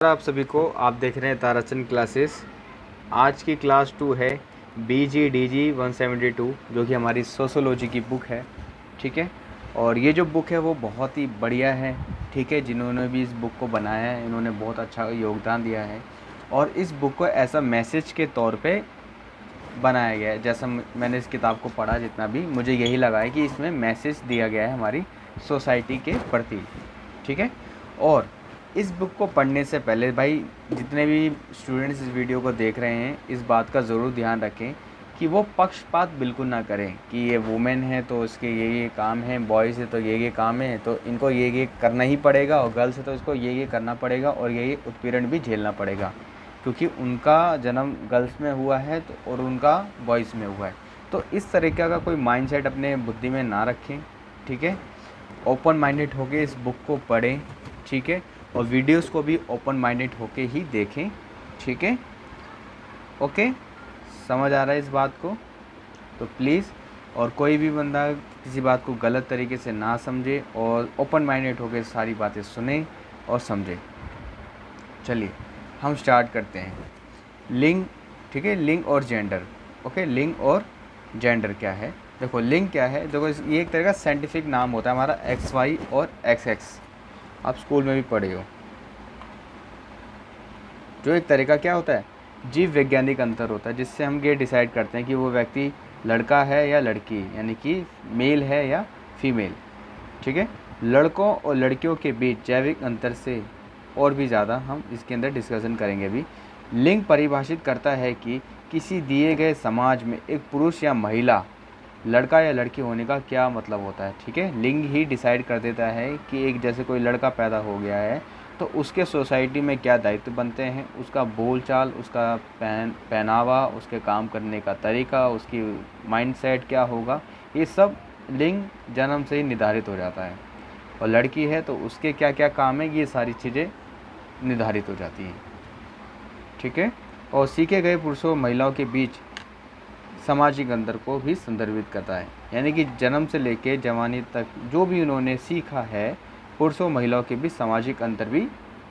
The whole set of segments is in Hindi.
आप सभी को आप देख रहे हैं ताराचंद क्लासेस। आज की क्लास 2 है BGDG 172 जो कि हमारी सोशोलॉजी की बुक है। ठीक है, और ये जो बुक है वो बहुत ही बढ़िया है। ठीक है, जिन्होंने भी इस बुक को बनाया है इन्होंने बहुत अच्छा योगदान दिया है और इस बुक को ऐसा मैसेज के तौर पे बनाया गया है। जैसा मैंने इस किताब को पढ़ा, जितना भी मुझे यही लगा है कि इसमें मैसेज दिया गया है हमारी सोसाइटी के प्रति। ठीक है, और इस बुक को पढ़ने से पहले भाई जितने भी स्टूडेंट्स इस वीडियो को देख रहे हैं इस बात का ज़रूर ध्यान रखें कि वो पक्षपात बिल्कुल ना करें कि ये वुमेन है तो इसके ये काम है, बॉयज़ है तो ये काम है तो इनको ये करना ही पड़ेगा, और गर्ल्स है तो इसको ये करना पड़ेगा और ये उत्पीड़न भी झेलना पड़ेगा क्योंकि उनका जन्म गर्ल्स में हुआ है तो और उनका बॉयज़ में हुआ है। तो इस तरीक़े का कोई माइंडसेट अपने बुद्धि में ना रखें। ठीक है, ओपन माइंडेड होके इस बुक को पढ़ें। ठीक है, और वीडियोस को भी ओपन माइंडेड होके ही देखें। ठीक है, ओके, समझ आ रहा है इस बात को? तो प्लीज़, और कोई भी बंदा किसी बात को गलत तरीके से ना समझे और ओपन माइंडेड होकर सारी बातें सुने और समझे। चलिए हम स्टार्ट करते हैं। लिंग, ठीक है, लिंग और जेंडर। ओके, लिंग और जेंडर क्या है? देखो लिंग क्या है, देखो ये एक तरह का साइंटिफिक नाम होता है हमारा XY और XX। आप स्कूल में भी पढ़े हो। जो एक तरह का क्या होता है, जीव वैज्ञानिक अंतर होता है जिससे हम ये डिसाइड करते हैं कि वो व्यक्ति लड़का है या लड़की, यानी कि मेल है या फीमेल। ठीक है, लड़कों और लड़कियों के बीच जैविक अंतर से और भी ज़्यादा हम इसके अंदर डिस्कशन करेंगे अभी। लिंग परिभाषित करता है कि किसी दिए गए समाज में एक पुरुष या महिला, लड़का या लड़की होने का क्या मतलब होता है। ठीक है, लिंग ही डिसाइड कर देता है कि एक जैसे कोई लड़का पैदा हो गया है तो उसके सोसाइटी में क्या दायित्व बनते हैं, उसका बोलचाल, उसका पहनावा, उसके काम करने का तरीका, उसकी माइंडसेट क्या होगा, ये सब लिंग जन्म से ही निर्धारित हो जाता है। और लड़की है तो उसके क्या क्या काम है, ये सारी चीज़ें निर्धारित हो जाती हैं। ठीक है, और सीखे गए पुरुषों और महिलाओं के बीच सामाजिक अंतर को भी संदर्भित करता है, यानी कि जन्म से लेकर जवानी तक जो भी उन्होंने सीखा है पुरुषों महिलाओं के बीच सामाजिक अंतर भी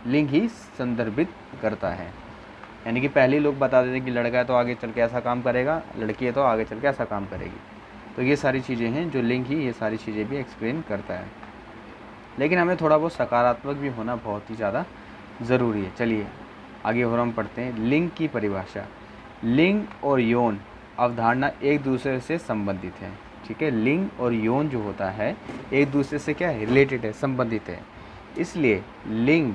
लिंग ही संदर्भित करता है। यानी कि पहले लोग बता देते हैं कि लड़का है तो आगे चल के ऐसा काम करेगा, लड़की है तो आगे चल के ऐसा काम करेगी। तो ये सारी चीज़ें हैं जो लिंग ही ये सारी चीज़ें भी एक्सप्लेन करता है। लेकिन हमें थोड़ा बहुत सकारात्मक भी होना बहुत ही ज़्यादा ज़रूरी है। चलिए आगे और हम पढ़ते हैं लिंग की परिभाषा। लिंग और यौन अवधारणा एक दूसरे से संबंधित है। ठीक है, लिंग और यौन जो होता है एक दूसरे से क्या है, रिलेटेड है, संबंधित है। इसलिए लिंग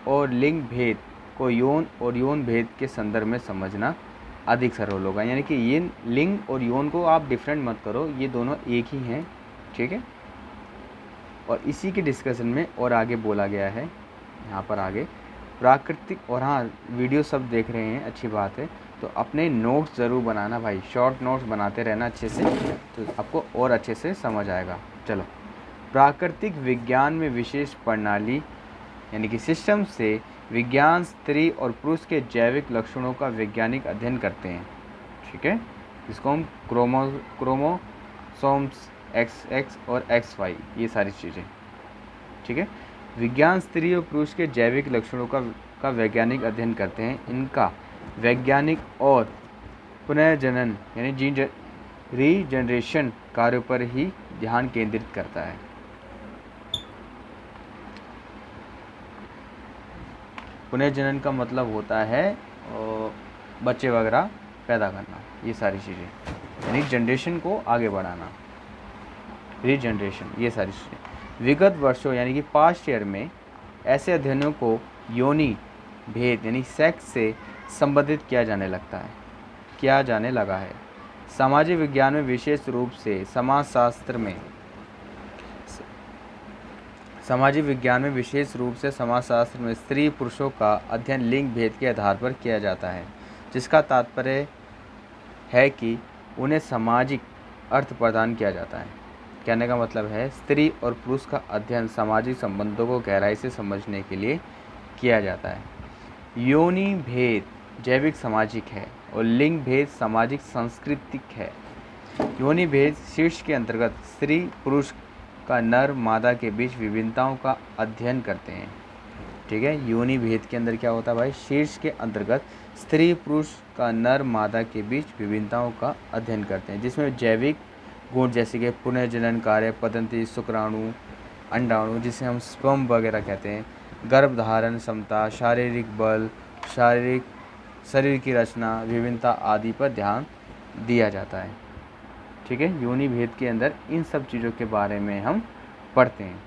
और लिंग भेद को यौन और यौन भेद के संदर्भ में समझना अधिक सरल होगा। यानी कि ये लिंग और यौन को आप डिफरेंट मत करो, ये दोनों एक ही हैं। ठीक है, और इसी के डिस्कशन में और आगे बोला गया है यहाँ पर आगे प्राकृतिक। और हाँ, वीडियो सब देख रहे हैं, अच्छी बात है, तो अपने नोट्स ज़रूर बनाना भाई, शॉर्ट नोट्स बनाते रहना अच्छे से, तो आपको और अच्छे से समझ आएगा। चलो, प्राकृतिक विज्ञान में विशेष प्रणाली यानी कि सिस्टम से विज्ञान स्त्री और पुरुष के जैविक लक्षणों का वैज्ञानिक अध्ययन करते हैं। ठीक है, इसको हम क्रोमोसोम्स XX और XY, ये सारी चीज़ें। ठीक है, विज्ञान स्त्री और पुरुष के जैविक लक्षणों का वैज्ञानिक अध्ययन करते हैं। इनका वैज्ञानिक और पुनर्जनन यानी रीजनरेशन कार्यों पर ही ध्यान केंद्रित करता है। पुनर्जनन का मतलब होता है बच्चे वगैरह पैदा करना, ये सारी चीज़ें, यानी जनरेशन को आगे बढ़ाना, रीजनरेशन, ये सारी चीज़ें। विगत वर्षों यानी कि पास्ट ईयर में ऐसे अध्ययनों को योनि भेद यानी सेक्स से संबंधित किया जाने लगा है। सामाजिक विज्ञान में विशेष रूप से समाजशास्त्र में स्त्री पुरुषों का अध्ययन लिंग भेद के आधार पर किया जाता है, जिसका तात्पर्य है कि उन्हें सामाजिक अर्थ प्रदान किया जाता है। कहने का मतलब है स्त्री और पुरुष का अध्ययन सामाजिक संबंधों को गहराई से समझने के लिए किया जाता है। योनि भेद जैविक सामाजिक है और लिंग भेद सामाजिक सांस्कृतिक है। योनि भेद शीर्ष के अंतर्गत स्त्री पुरुष का नर मादा के बीच विभिन्नताओं का अध्ययन करते हैं। ठीक है। योनि भेद के अंदर क्या होता है भाई, शीर्ष के अंतर्गत स्त्री पुरुष का नर मादा के बीच विभिन्नताओं का अध्ययन करते हैं, जिसमें जैविक गुण जैसे कि पुनर्जनन कार्य पद्धति, शुक्राणु, अंडाणु जिसे हम स्पर्म वगैरह कहते हैं, गर्भधारण क्षमता, शारीरिक बल, शरीर की रचना, विभिन्नता आदि पर ध्यान दिया जाता है। ठीक है, योनि भेद के अंदर इन सब चीज़ों के बारे में हम पढ़ते हैं।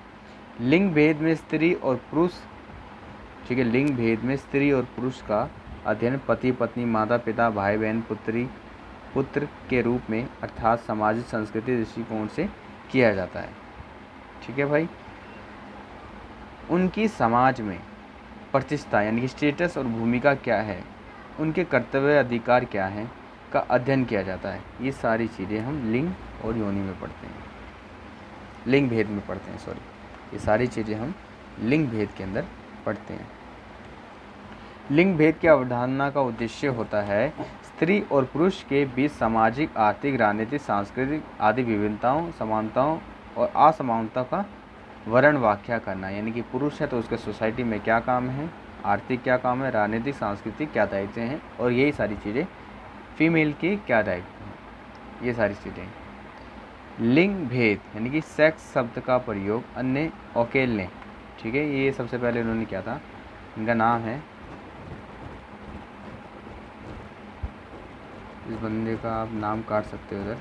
लिंग भेद में स्त्री और पुरुष, ठीक है, लिंग भेद में स्त्री और पुरुष का अध्ययन पति पत्नी, माता पिता, भाई बहन, पुत्र के रूप में अर्थात सामाजिक संस्कृति दृष्टिकोण से किया जाता है। ठीक है भाई, उनकी समाज में प्रतिष्ठा यानी कि स्टेटस और भूमिका क्या है, उनके कर्तव्य अधिकार क्या हैं का अध्ययन किया जाता है। ये सारी चीज़ें हम लिंग और योनि में पढ़ते हैं, लिंग भेद में पढ़ते हैं, सॉरी, ये सारी चीज़ें हम लिंग भेद के अंदर पढ़ते हैं। लिंग भेद की अवधारणा का उद्देश्य होता है स्त्री और पुरुष के बीच सामाजिक, आर्थिक, राजनीतिक, सांस्कृतिक आदि विभिन्नताओं, समानताओं और असमानता का वर्ण व्याख्या करना। यानी कि पुरुष है तो उसके सोसाइटी में क्या काम है, आर्थिक क्या काम है, राजनीतिक सांस्कृतिक क्या दायित्व हैं, और यही सारी चीज़ें फीमेल के क्या दायित्व हैं, ये सारी चीज़ें। लिंग भेद यानी कि सेक्स शब्द का प्रयोग अन्य ओकेल ने, ठीक है, ये सबसे पहले उन्होंने किया था, इनका नाम है, इस बंदे का आप नाम काट सकते हो उधर,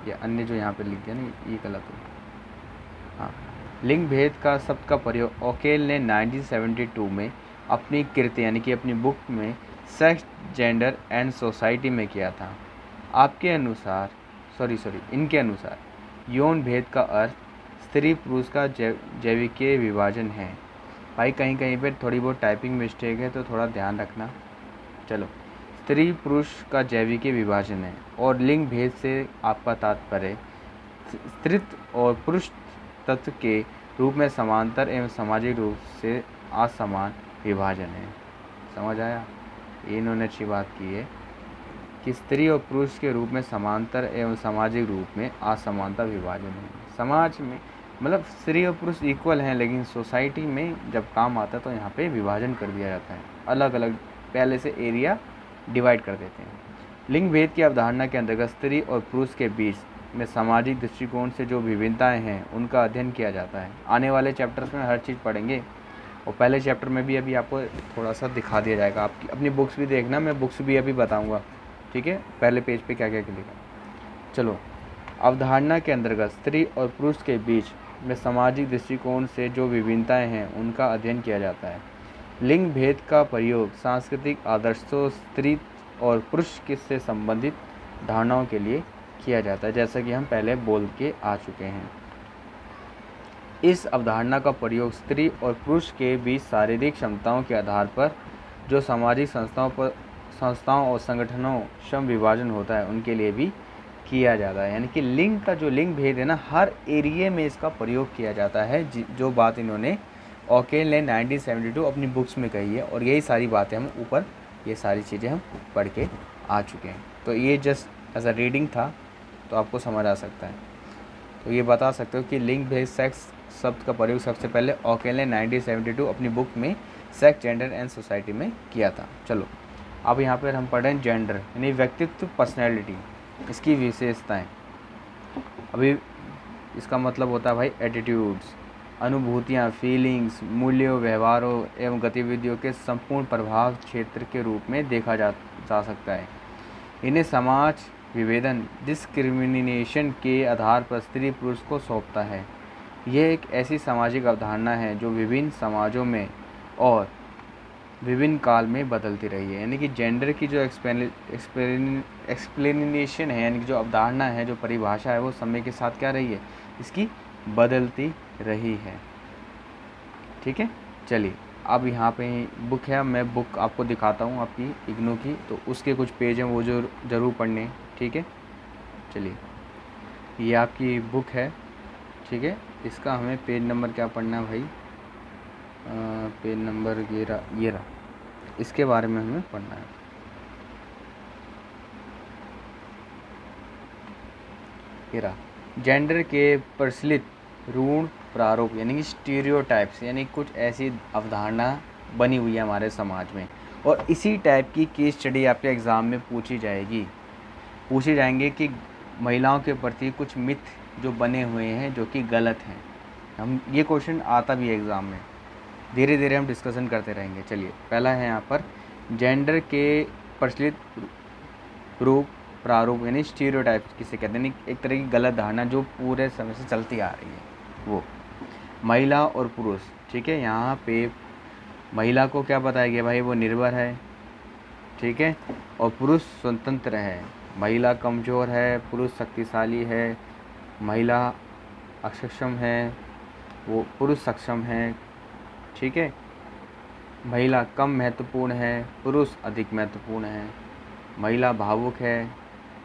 या अन्य जो यहाँ पे लिख दिया ना ये गलत हो। हाँ, लिंग भेद का शब्द का प्रयोग ओकेल ने 1972 में अपनी कृति यानी कि अपनी बुक में सेक्स, जेंडर एंड सोसाइटी में किया था। इनके अनुसार यौन भेद का अर्थ स्त्री पुरुष का जैविकीय विभाजन है। भाई कहीं कहीं पे थोड़ी बहुत टाइपिंग मिस्टेक है तो थोड़ा ध्यान रखना। चलो, स्त्री पुरुष का जैविकीय विभाजन है, और लिंग भेद से आपका तात्पर्य स्त्रीत्व और पुरुष तत्व के रूप में समांतर एवं सामाजिक रूप से असमान विभाजन है। समझ आया? ये इन्होंने अच्छी बात की है कि स्त्री और पुरुष के रूप में समांतर एवं सामाजिक रूप में असमानता विभाजन है। समाज में मतलब स्त्री और पुरुष इक्वल हैं, लेकिन सोसाइटी में जब काम आता है तो यहाँ पे विभाजन कर दिया जाता है, अलग अलग पहले से एरिया डिवाइड कर देते हैं। लिंग भेद की अवधारणा के अंतर्गत स्त्री और पुरुष के बीच में सामाजिक दृष्टिकोण से जो विभिन्नताएं हैं उनका अध्ययन किया जाता है। आने वाले चैप्टर्स में हर चीज़ पढ़ेंगे, और पहले चैप्टर में भी अभी आपको थोड़ा सा दिखा दिया जाएगा। आपकी अपनी बुक्स भी देखना, मैं बुक्स भी अभी बताऊँगा, ठीक है, पहले पेज पे क्या क्या लिखा। चलो, अवधारणा के अंतर्गत स्त्री और पुरुष के बीच में सामाजिक दृष्टिकोण से जो विभिन्नताएं हैं उनका अध्ययन किया जाता है। लिंग भेद का प्रयोग सांस्कृतिक आदर्शों, स्त्री और पुरुष से संबंधित धारणाओं के लिए किया जाता है, जैसा कि हम पहले बोल के आ चुके हैं। इस अवधारणा का प्रयोग स्त्री और पुरुष के बीच शारीरिक क्षमताओं के आधार पर जो सामाजिक संस्थाओं और संगठनों श्रम विभाजन होता है उनके लिए भी किया जाता है। यानी कि लिंग का जो लिंग भेद है ना, हर एरिया में इसका प्रयोग किया जाता है। जो बात इन्होंने ओकेल ने 1972 अपनी बुक्स में कही है, और यही सारी बातें हम ऊपर ये सारी चीज़ें हम पढ़ के आ चुके हैं। तो ये जस्ट एज अ रीडिंग था, तो आपको समझ आ सकता है। तो ये बता सकते हो कि लिंग भेद सेक्स शब्द का प्रयोग सबसे पहले ओकेल ने 1972 अपनी बुक में सेक्स, जेंडर एंड सोसाइटी में किया था। चलो, अब यहाँ पर हम पढ़ रहे हैं जेंडर यानी व्यक्तित्व, पर्सनैलिटी, इसकी विशेषताएं। अभी इसका मतलब होता है भाई एटीट्यूड्स, अनुभूतियाँ, फीलिंग्स, मूल्यों, व्यवहारों एवं गतिविधियों के संपूर्ण प्रभाव क्षेत्र के रूप में देखा जा सकता है। इन्हें समाज विभेदन, डिस्क्रिमिनेशन के आधार पर स्त्री पुरुष को सौंपता है। यह एक ऐसी सामाजिक अवधारणा है जो विभिन्न समाजों में और विभिन्न काल में बदलती रही है। यानी कि जेंडर की जो एक्सप्लेनेशन है, यानी कि जो अवधारणा है, जो परिभाषा है, वो समय के साथ क्या रही है, इसकी बदलती रही है। ठीक है, चलिए अब यहाँ पे बुक है, मैं बुक आपको दिखाता हूँ आपकी इग्नू की, तो उसके कुछ पेज हैं वो जो ज़रूर पढ़ने हैं। ठीक है, चलिए ये आपकी बुक है, ठीक है, इसका हमें पेज नंबर क्या पढ़ना है भाई, पेज नंबर ये रहा, इसके बारे में हमें पढ़ना है। ये रहा, जेंडर के प्रचलित रूढ़ प्रारूप यानी कि स्टीरियोटाइप्स, यानी कुछ ऐसी अवधारणा बनी हुई है हमारे समाज में, और इसी टाइप की केस स्टडी आपके एग्ज़ाम में पूछी जाएंगे कि महिलाओं के प्रति कुछ मिथ जो बने हुए हैं जो कि गलत हैं। हम ये क्वेश्चन आता भी है एग्ज़ाम में, धीरे धीरे हम डिस्कशन करते रहेंगे। चलिए, पहला है यहाँ पर जेंडर के प्रचलित रूप प्रारूप यानी स्टीरियोटाइप किसे कहते हैं, एक तरह की गलत धारणा जो पूरे समय से चलती आ रही है, वो महिला और पुरुष। ठीक है, यहाँ पे महिला को क्या बताया गया भाई, वो निर्भर है, ठीक है, और पुरुष स्वतंत्र है। महिला कमज़ोर है, पुरुष शक्तिशाली है। महिला अक्षम है, वो पुरुष सक्षम है। ठीक है, महिला कम महत्वपूर्ण है, पुरुष अधिक महत्वपूर्ण है। महिला भावुक है,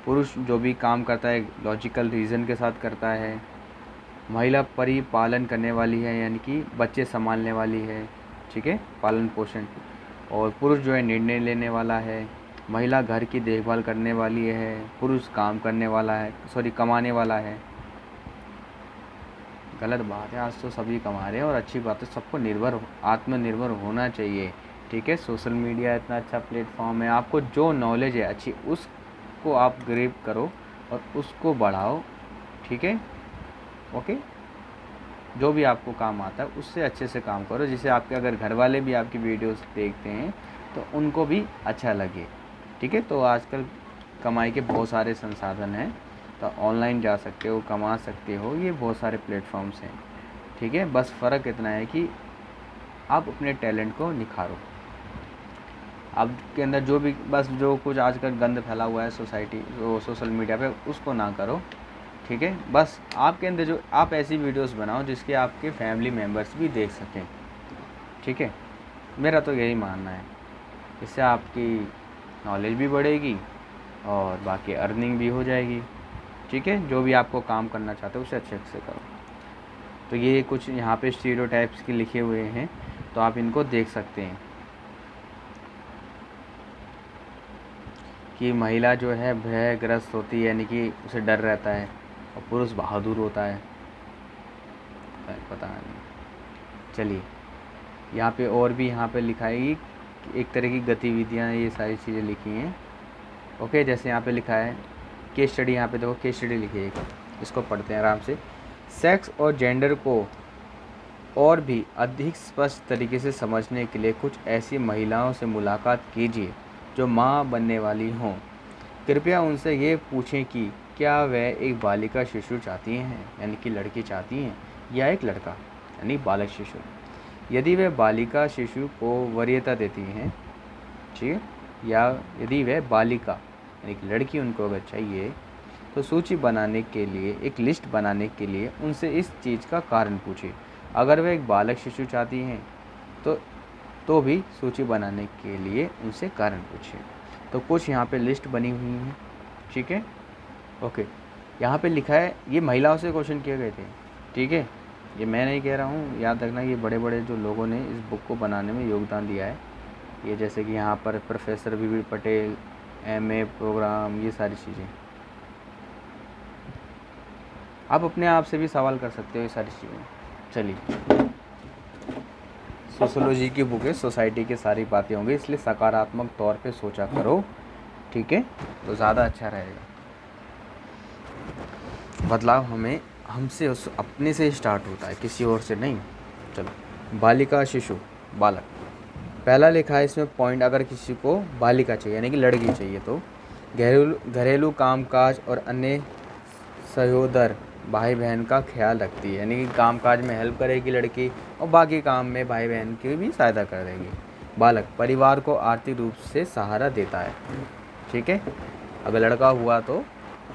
पुरुष जो भी काम करता है लॉजिकल रीज़न के साथ करता है। महिला परिपालन करने वाली है, यानी कि बच्चे संभालने वाली है, ठीक है, पालन पोषण। और पुरुष जो है निर्णय लेने वाला है। महिला घर की देखभाल करने वाली है, पुरुष काम करने वाला है, कमाने वाला है। गलत बात है, आज तो सभी कमा रहे हैं, और अच्छी बात है, सबको आत्मनिर्भर होना चाहिए। ठीक है, सोशल मीडिया इतना अच्छा प्लेटफॉर्म है, आपको जो नॉलेज है अच्छी उसको आप ग्रैब करो और उसको बढ़ाओ। ठीक है, ओके, जो भी आपको काम आता है उससे अच्छे से काम करो, जिससे आपके अगर घर वाले भी आपकी वीडियोस देखते हैं तो उनको भी अच्छा लगे। ठीक है, तो आजकल कमाई के बहुत सारे संसाधन हैं, तो ऑनलाइन जा सकते हो, कमा सकते हो, ये बहुत सारे प्लेटफॉर्म्स हैं। ठीक है, बस फ़र्क इतना है कि आप अपने टैलेंट को निखारो। आपके अंदर जो कुछ आजकल गंद फैला हुआ है सोशल मीडिया पे, उसको ना करो। ठीक है, बस आपके अंदर जो आप ऐसी वीडियोस बनाओ जिसके आपके फैमिली मेम्बर्स भी देख सकें। ठीक है, मेरा तो यही मानना है, इससे आपकी नॉलेज भी बढ़ेगी और बाकी अर्निंग भी हो जाएगी। ठीक है, जो भी आपको काम करना चाहते हो उसे अच्छे से करो। तो ये कुछ यहाँ पे स्टीरियोटाइप्स के लिखे हुए हैं, तो आप इनको देख सकते हैं कि महिला जो है भयग्रस्त होती है, यानी कि उसे डर रहता है, और पुरुष बहादुर होता है। पता नहीं, चलिए यहाँ पे और भी यहाँ पे लिखा है कि एक तरह की गतिविधियाँ, ये सारी चीज़ें लिखी हैं। ओके, जैसे यहाँ पे लिखा है केस स्टडी, यहाँ पे देखो केस स्टडी लिखी है, इसको पढ़ते हैं आराम से। सेक्स और जेंडर को और भी अधिक स्पष्ट तरीके से समझने के लिए कुछ ऐसी महिलाओं से मुलाकात कीजिए जो माँ बनने वाली हों। कृपया उनसे ये पूछें कि क्या वह एक बालिका शिशु चाहती हैं, यानी कि लड़की चाहती हैं, या एक लड़का यानी बालक शिशु। यदि वह बालिका शिशु को वरीयता देती हैं, ठीक है, या यदि वह बालिका यानी कि लड़की उनको अगर चाहिए, तो सूची बनाने के लिए, एक लिस्ट बनाने के लिए उनसे इस चीज़ का कारण पूछिए। अगर वह एक बालक शिशु चाहती हैं तो भी सूची बनाने के लिए उनसे कारण पूछिए। तो कुछ यहाँ पे लिस्ट बनी हुई है। ठीक है, ओके, यहाँ पे लिखा है, ये महिलाओं से क्वेश्चन किए गए थे। ठीक है, ये मैं नहीं कह रहा हूँ, याद रखना, ये बड़े बड़े जो लोगों ने इस बुक को बनाने में योगदान दिया है, ये जैसे कि यहाँ पर professor V Patel, MA programme, ये सारी चीज़ें। आप अपने आप से भी सवाल कर सकते हो ये सारी चीज़ें। चलिए, सोशोलॉजी की बुक है, सोसाइटी की सारी बातें होंगी, इसलिए सकारात्मक तौर पे सोचा करो। ठीक है, तो ज़्यादा अच्छा रहेगा। बदलाव हमसे अपने से स्टार्ट होता है, किसी और से नहीं। चलो, बालिका शिशु बालक, पहला लिखा है इसमें पॉइंट, अगर किसी को बालिका चाहिए यानी कि लड़की चाहिए तो घरेलू कामकाज और अन्य सहोदर भाई बहन का ख्याल रखती है, यानी कि कामकाज में हेल्प करेगी लड़की, और बाकी काम में भाई बहन की भी सहायता करेगी। बालक परिवार को आर्थिक रूप से सहारा देता है। ठीक है, अगर लड़का हुआ तो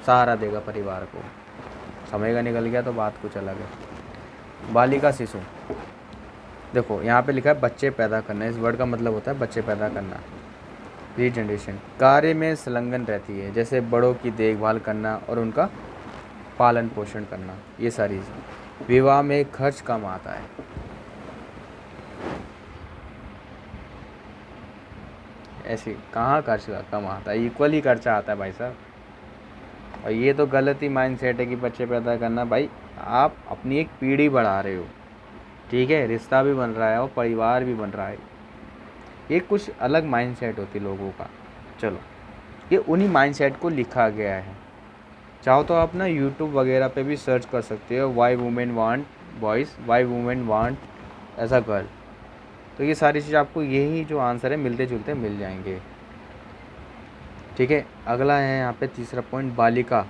सहारा देगा परिवार को, समय का निकल गया तो बात कुछ अलग है। बालिका शिशु, देखो यहाँ पे लिखा है बच्चे पैदा करना, इस वर्ड का मतलब होता है बच्चे पैदा करना, रीजनरेशन। कार्य में संलग्न रहती है, जैसे बड़ों की देखभाल करना और उनका पालन पोषण करना, ये सारी चीज़ें। विवाह में खर्च कम आता है, ऐसे कहाँ खर्च कम आता है, इक्वल ही खर्चा आता है भाई साहब। और ये तो गलत ही माइंड सेट है कि बच्चे पैदा करना, भाई आप अपनी एक पीढ़ी बढ़ा रहे हो, ठीक है, रिश्ता भी बन रहा है और परिवार भी बन रहा है। ये कुछ अलग माइंडसेट होती है लोगों का। चलो, ये उन्हीं माइंडसेट को लिखा गया है। चाहो तो आप ना यूट्यूब वगैरह पे भी सर्च कर सकते हो, why women want boys, why women want as a girl. तो ये सारी चीज़ आपको यही जो आंसर है मिलते जुलते मिल जाएंगे, ठीक है। अगला है यहाँ पे तीसरा पॉइंट, बालिका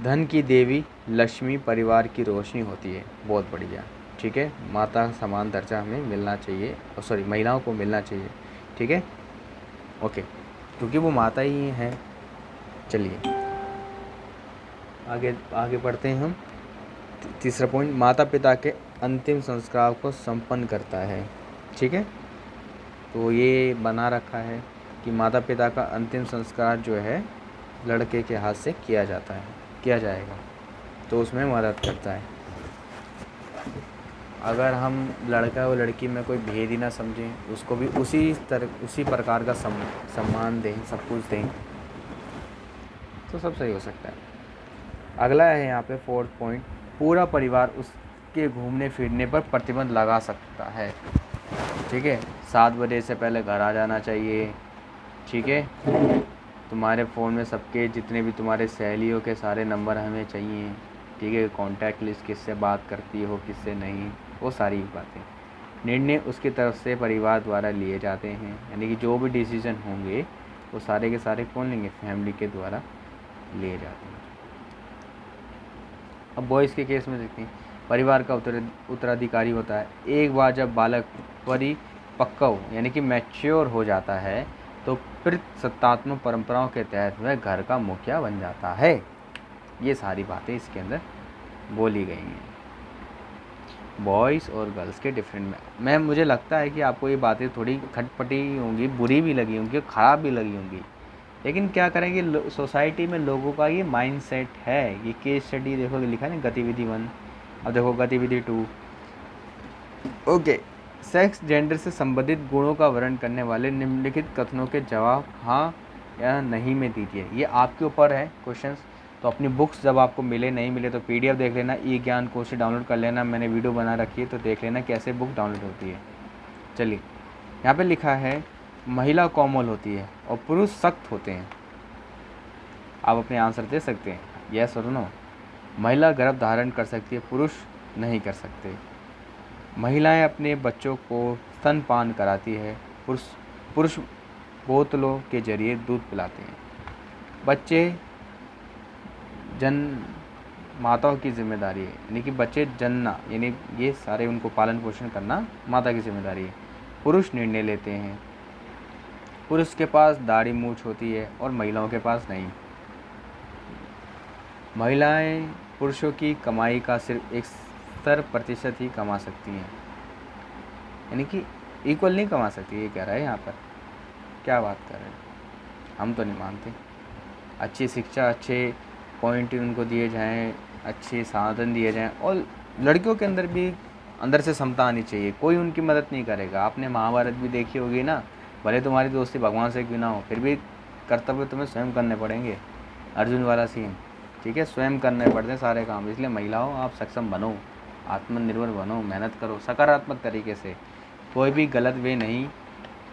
धन की देवी, लक्ष्मी, परिवार की रोशनी होती है। बहुत बढ़िया, ठीक है। माता समान दर्जा हमें मिलना चाहिए, सॉरी महिलाओं को मिलना चाहिए, ठीक है, ओके, क्योंकि वो माता ही हैं। चलिए आगे आगे बढ़ते हैं हम। तीसरा पॉइंट, माता पिता के अंतिम संस्कार को संपन्न करता है, ठीक है। तो ये बना रखा है कि माता पिता का अंतिम संस्कार जो है लड़के के हाथ से किया जाएगा, तो उसमें मदद करता है। अगर हम लड़का और लड़की में कोई भेद ही ना समझें, उसको भी उसी प्रकार का सम्मान दें, सब कुछ दें, तो सब सही हो सकता है। अगला है यहाँ पे फोर्थ पॉइंट, पूरा परिवार उसके घूमने फिरने पर प्रतिबंध लगा सकता है, ठीक है। 7 बजे से पहले घर आ जाना चाहिए, ठीक है। तुम्हारे फ़ोन में सबके जितने भी तुम्हारे सहेलियों के सारे नंबर हमें चाहिए, ठीक है। कॉन्टैक्ट लिस्ट, किससे बात करती हो किससे नहीं, वो सारी बातें। निर्णय उसकी तरफ से परिवार द्वारा लिए जाते हैं, यानी कि जो भी डिसीजन होंगे वो सारे के सारे कौन लेंगे, फैमिली के द्वारा लिए जाते हैं। अब बॉयज़ के केस में देखते हैं, परिवार का उत्तराधिकारी होता है। एक बार जब बालक परिपक्व यानी कि मैच्योर हो जाता है तो पितृसत्तात्मक परंपराओं के तहत वह घर का मुखिया बन जाता है। ये सारी बातें इसके अंदर बोली गई हैं, बॉयज़ और गर्ल्स के डिफरेंट में। मुझे लगता है कि आपको ये बातें थोड़ी खटपटी होंगी, बुरी भी लगी होंगी, ख़राब भी लगी होंगी, लेकिन क्या करेंगे, सोसाइटी में लोगों का ये माइंडसेट है। ये केस स्टडी देखो लिखा है ना, गतिविधि 1, अब देखो गतिविधि 2, ओके। सेक्स जेंडर से संबंधित गुणों का वर्णन करने वाले निम्नलिखित कथनों के जवाब हाँ या नहीं में दीजिए। ये आपके ऊपर है क्वेश्चंस। तो अपनी बुक्स जब आपको मिले नहीं मिले तो PDF देख लेना, ई ज्ञान कोश से डाउनलोड कर लेना, मैंने वीडियो बना रखी है तो देख लेना कैसे बुक डाउनलोड होती है। चलिए, यहाँ पे लिखा है महिला कोमल होती है और पुरुष सख्त होते हैं। आप अपने आंसर दे सकते हैं, यस और नो। महिला गर्भ धारण कर सकती है, पुरुष नहीं कर सकते। महिलाएं अपने बच्चों को स्तनपान कराती है, पुरुष बोतलों के जरिए दूध पिलाते हैं। बच्चे माताओं की जिम्मेदारी है, यानी कि बच्चे जन्ना, यानी ये सारे उनको पालन पोषण करना माता की जिम्मेदारी है। पुरुष निर्णय लेते हैं, पुरुष के पास दाढ़ी मूछ होती है और महिलाओं के पास नहीं। महिलाएं पुरुषों की कमाई का सिर्फ 70% ही कमा सकती हैं, यानी कि इक्वल नहीं कमा सकती। ये कह रहा है यहाँ पर, क्या बात कर रहे हैं, हम तो नहीं मानते। अच्छी शिक्षा, अच्छे पॉइंट उनको दिए जाएं, अच्छे साधन दिए जाएं, और लड़कियों के अंदर भी अंदर से क्षमता आनी चाहिए। कोई उनकी मदद नहीं करेगा। आपने महाभारत भी देखी होगी ना, भले तुम्हारी दोस्ती भगवान से क्यों ना हो, फिर भी कर्तव्य तुम्हें स्वयं करने पड़ेंगे। अर्जुन वाला सीन, ठीक है, स्वयं करने पड़ते हैं सारे काम। इसलिए महिलाओं, आप सक्षम बनो, आत्मनिर्भर बनो, मेहनत करो सकारात्मक तरीके से। कोई भी गलत वे नहीं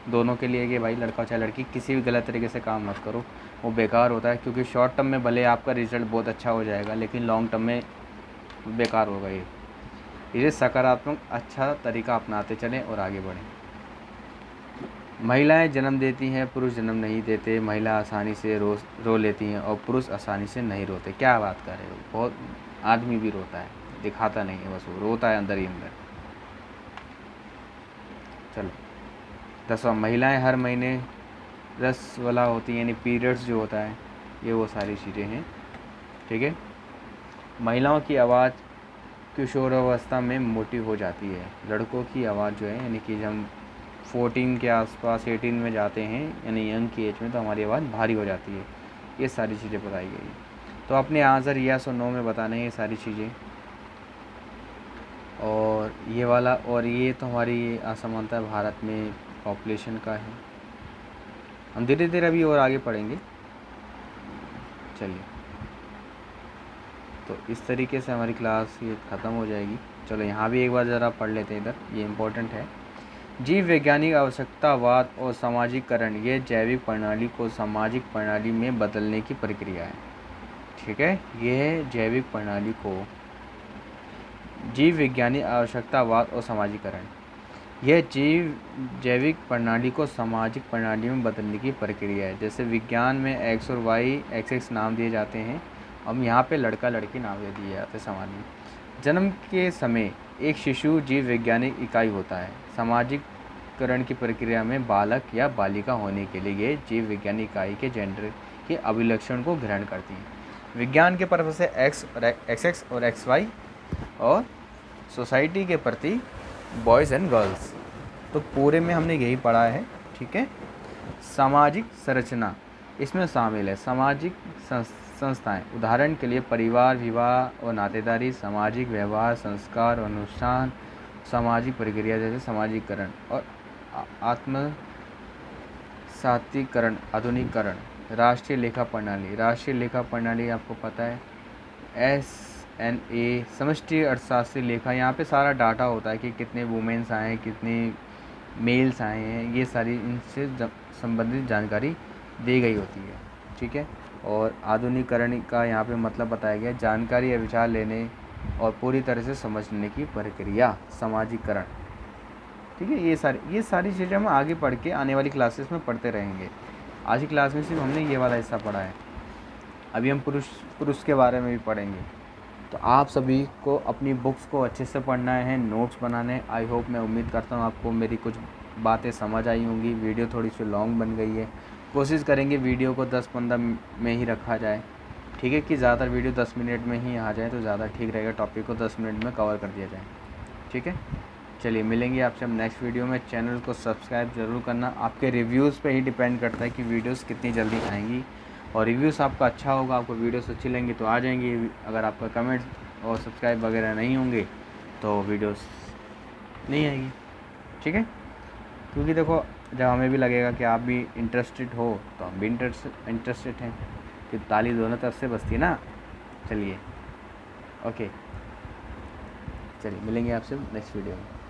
दोनों के लिए कि भाई लड़का चाहे लड़की, किसी भी गलत तरीके से काम मत करो, वो बेकार होता है। क्योंकि शॉर्ट टर्म में भले आपका रिजल्ट बहुत अच्छा हो जाएगा, लेकिन लॉन्ग टर्म में बेकार होगा ये। इसे सकारात्मक अच्छा तरीका अपनाते चलें और आगे बढ़ें। महिलाएं जन्म देती हैं, पुरुष जन्म नहीं देते। महिला आसानी से रो लेती हैं और पुरुष आसानी से नहीं रोते। क्या बात कर रहे हो, बहुत आदमी भी रोता है, दिखाता नहीं है, बस वो रोता है अंदर ही अंदर। चलो 10वां, महिलाएं हर महीने रस वाला होती हैं, यानी पीरियड्स जो होता है, ये वो सारी चीज़ें हैं, ठीक है। महिलाओं की आवाज़ किशोरावस्था में मोटी हो जाती है। लड़कों की आवाज़ जो है, यानी कि जब हम 14 के आसपास 18 में जाते हैं, यानी यंग की एज में, तो हमारी आवाज़ भारी हो जाती है। ये सारी चीज़ें बताई गई। तो अपने आंसर यस और नो में बताने हैं ये सारी चीज़ें। और ये वाला, और ये तो हमारी असमानता भारत में पॉपुलेशन का है। हम धीरे धीरे अभी और आगे पढ़ेंगे। चलिए, तो इस तरीके से हमारी क्लास ये ख़त्म हो जाएगी। चलो यहाँ भी एक बार ज़रा पढ़ लेते हैं, इधर ये इम्पोर्टेंट है। जीव वैज्ञानिक आवश्यकतावाद और सामाजिकरण, ये जैविक प्रणाली को सामाजिक प्रणाली में बदलने की प्रक्रिया है। ठीक है, यह जैविक प्रणाली को, जीव वैज्ञानिक आवश्यकतावाद और सामाजिकरण, यह जैविक प्रणाली को सामाजिक प्रणाली में बदलने की प्रक्रिया है। जैसे विज्ञान में एक्स और वाई, एक्स एक्स नाम दिए जाते हैं, हम यहाँ पे लड़का लड़की नाम दे दिए जाते हैं समाज में। जन्म के समय एक शिशु जीव वैज्ञानिक इकाई होता है। सामाजिकरण की प्रक्रिया में बालक या बालिका होने के लिए ये जीव वैज्ञानिक इकाई के जेंडर के अभिलक्षण को ग्रहण करती है। विज्ञान के पर्पज से एक्स और एक्स वाई, और सोसाइटी के प्रति बॉयज़ एंड गर्ल्स। तो पूरे में हमने यही पढ़ा है। ठीक है, सामाजिक संरचना इसमें शामिल है। सामाजिक संस्थाएं, उदाहरण के लिए परिवार, विवाह और नातेदारी, सामाजिक व्यवहार, संस्कार और अनुष्ठान, सामाजिक प्रक्रिया जैसे समाजीकरण और आत्मसातीकरण, आधुनिकीकरण। राष्ट्रीय लेखा प्रणाली, राष्ट्रीय लेखा प्रणाली आपको पता है SNA, समष्टि अर्थशास्त्री लेखा। यहाँ पे सारा डाटा होता है कि कितने वुमेन्स आए हैं, कितने मेल्स आए हैं, ये सारी इनसे संबंधित जानकारी दी गई होती है। ठीक है, और आधुनिकीकरण का यहाँ पे मतलब बताया गया, जानकारी या विचार लेने और पूरी तरह से समझने की प्रक्रिया, समाजीकरण। ठीक है, ये सारी चीज़ें हम आगे पढ़ के आने वाली क्लासेस में पढ़ते रहेंगे। आज की क्लास में सिर्फ हमने ये वाला हिस्सा पढ़ा है। अभी हम पुरुष के बारे में भी पढ़ेंगे। तो आप सभी को अपनी बुक्स को अच्छे से पढ़ना है, नोट्स बनाने हैं। आई होप, मैं उम्मीद करता हूँ आपको मेरी कुछ बातें समझ आई होंगी। वीडियो थोड़ी सी लॉन्ग बन गई है, कोशिश करेंगे वीडियो को 10-15 में ही रखा जाए। ठीक है, कि ज़्यादातर वीडियो 10 मिनट में ही आ जाए तो ज़्यादा ठीक रहेगा, टॉपिक को 10 मिनट में कवर कर दिया जाए। ठीक है, चलिए मिलेंगे आपसे हम नेक्स्ट वीडियो में। चैनल को सब्सक्राइब ज़रूर करना। आपके रिव्यूज़ पे ही डिपेंड करता है कि वीडियोस कितनी जल्दी आएंगी, और रिव्यूज़ आपका अच्छा होगा, आपको वीडियोस अच्छी लगेंगी तो आ जाएंगी। अगर आपका कमेंट और सब्सक्राइब वगैरह नहीं होंगे तो वीडियोस नहीं आएगी। ठीक है, क्योंकि देखो, जब हमें भी लगेगा कि आप भी इंटरेस्टेड हो तो हम भी इंटरेस्टेड हैं, कि ताली दोनों तरफ से बजती है ना। चलिए, ओके, चलिए मिलेंगे आपसे नेक्स्ट वीडियो में।